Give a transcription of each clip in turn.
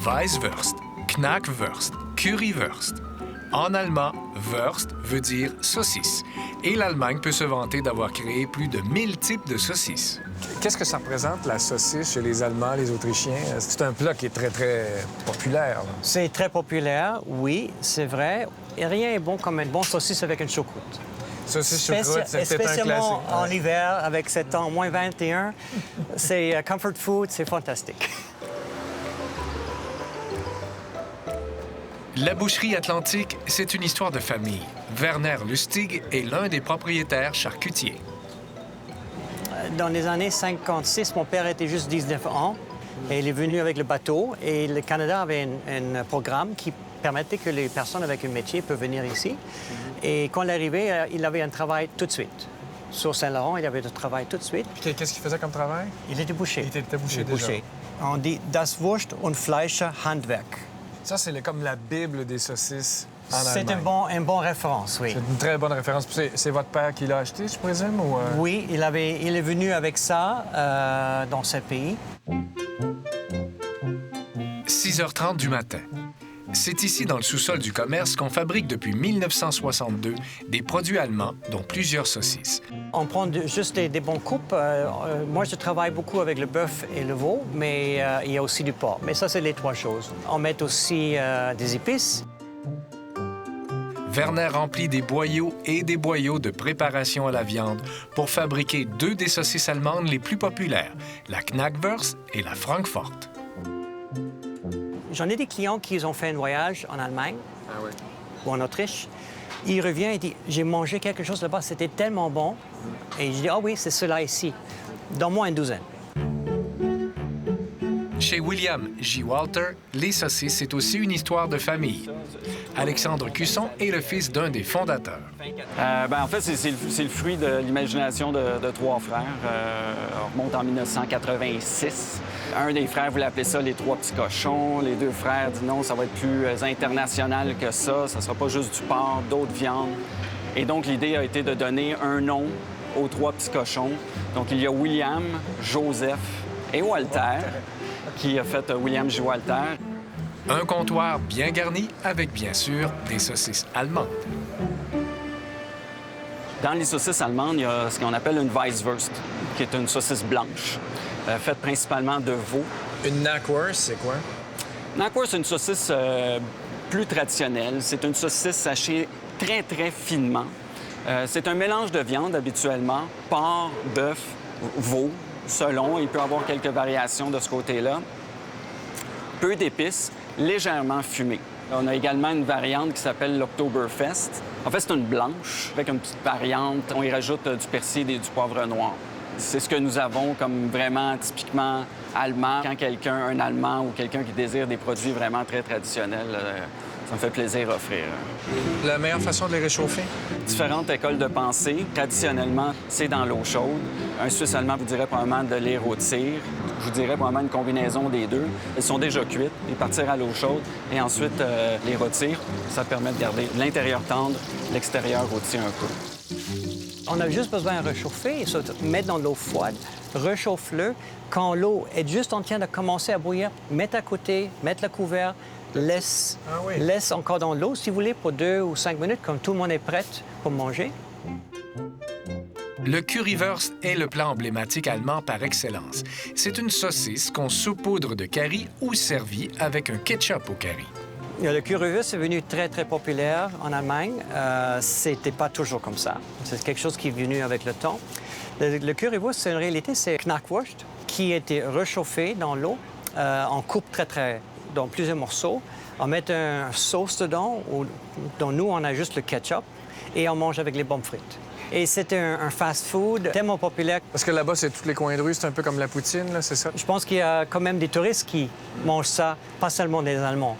Weisswurst, Knackwurst, Currywurst. En allemand, Wurst veut dire saucisse. Et l'Allemagne peut se vanter d'avoir créé plus de 1000 types de saucisses. Qu'est-ce que ça représente, la saucisse, chez les Allemands, les Autrichiens? C'est un plat qui est très, très populaire, là. C'est très populaire, oui, c'est vrai. Et rien est bon comme une bonne saucisse avec une choucroute. Saucisse choucroute, c'est peut-être un classique. Spécialement en hiver, avec ce temps moins 21. C'est comfort food, c'est fantastique. La boucherie Atlantique, c'est une histoire de famille. Werner Lustig est l'un des propriétaires charcutiers. Dans les années 56, mon père était juste 19 ans et il est venu avec le bateau. Et le Canada avait un programme qui permettait que les personnes avec un métier peuvent venir ici. Et quand il est arrivé, il avait un travail tout de suite. Sur Saint-Laurent, il avait du travail tout de suite. Puis qu'est-ce qu'il faisait comme travail? Il était boucher. Il était boucher déjà. On dit Das Wurst und Fleischer Handwerk. Ça, c'est comme la Bible des saucisses en C'est Allemagne. une bonne référence, oui. C'est une très bonne référence. Puis c'est votre père qui l'a acheté, je présume? Ou Oui, il est venu avec ça dans ce pays. 6h30 du matin. C'est ici, dans le sous-sol du commerce, qu'on fabrique depuis 1962 des produits allemands, dont plusieurs saucisses. On prend juste des bons coupes. Moi, je travaille beaucoup avec le bœuf et le veau, mais il y a aussi du porc. Mais ça, c'est les trois choses. On met aussi des épices. Werner remplit des boyaux et des boyaux de préparation à la viande pour fabriquer deux des saucisses allemandes les plus populaires, la Knackwurst et la Frankfurt. J'en ai des clients qui ont fait un voyage en Allemagne ou en Autriche. Il revient et dit « J'ai mangé quelque chose là-bas, c'était tellement bon. » Et je dis « Ah oui, c'est cela ici. Donne-moi une douzaine. » Chez William J. Walter, les saucisses, c'est aussi une histoire de famille. Alexandre Cusson est le fils d'un des fondateurs. En fait, c'est le fruit de l'imagination de trois frères. On remonte en 1986. Un des frères voulait appeler ça les trois petits cochons. Les deux frères disent non, ça va être plus international que ça. Ça sera pas juste du porc, d'autres viandes. Et donc, l'idée a été de donner un nom aux trois petits cochons. Donc, il y a William, Joseph et Walter, qui a fait William J. Walter. Un comptoir bien garni avec, bien sûr, des saucisses allemandes. Dans les saucisses allemandes, il y a ce qu'on appelle une Weisswurst, qui est une saucisse blanche, faite principalement de veau. Une Knackwurst, c'est quoi? Knackwurst, c'est une saucisse plus traditionnelle. C'est une saucisse hachée très, très finement. C'est un mélange de viande, habituellement, porc, bœuf, veau, selon. Il peut y avoir quelques variations de ce côté-là. Peu d'épices, légèrement fumé. On a également une variante qui s'appelle l'Oktoberfest. En fait, c'est une blanche avec une petite variante. On y rajoute du persil et du poivre noir. C'est ce que nous avons comme vraiment typiquement allemand. Quand un Allemand ou quelqu'un qui désire des produits vraiment très traditionnels, ça me fait plaisir d'offrir. La meilleure façon de les réchauffer? Différentes écoles de pensée. Traditionnellement, c'est dans l'eau chaude. Un Suisse allemand vous dirait probablement de les rôtir. Je vous dirais probablement une combinaison des deux. Elles sont déjà cuites, les partir à l'eau chaude et ensuite les rôtir. Ça permet de garder l'intérieur tendre, l'extérieur rôti un peu. On a juste besoin de réchauffer et se mettre dans l'eau froide. Réchauffe-le. Quand l'eau est juste en train de commencer à bouillir, mettre à côté, mettre le couvert, laisse encore dans l'eau, si vous voulez, pour 2 ou 5 minutes, quand tout le monde est prêt pour manger. Le Currywurst est le plat emblématique allemand par excellence. C'est une saucisse qu'on saupoudre de curry ou servie avec un ketchup au curry. Le Currywurst est devenu très, très populaire en Allemagne. C'était pas toujours comme ça. C'est quelque chose qui est venu avec le temps. Le Currywurst, en réalité, c'est Knackwurst qui a été réchauffé dans l'eau. On coupe dans plusieurs morceaux. On met un sauce dedans, dont nous, on a juste le ketchup, et on mange avec les pommes frites. Et c'est un fast-food tellement populaire. Parce que là-bas, c'est tous les coins de rue, c'est un peu comme la poutine, là, c'est ça? Je pense qu'il y a quand même des touristes qui mangent ça, pas seulement des Allemands.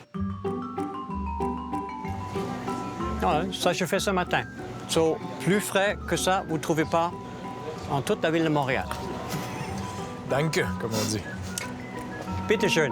Voilà, ça, je fais ce matin. So, plus frais que ça, vous ne trouvez pas en toute la ville de Montréal. Danke, comme on dit. Bitte schön.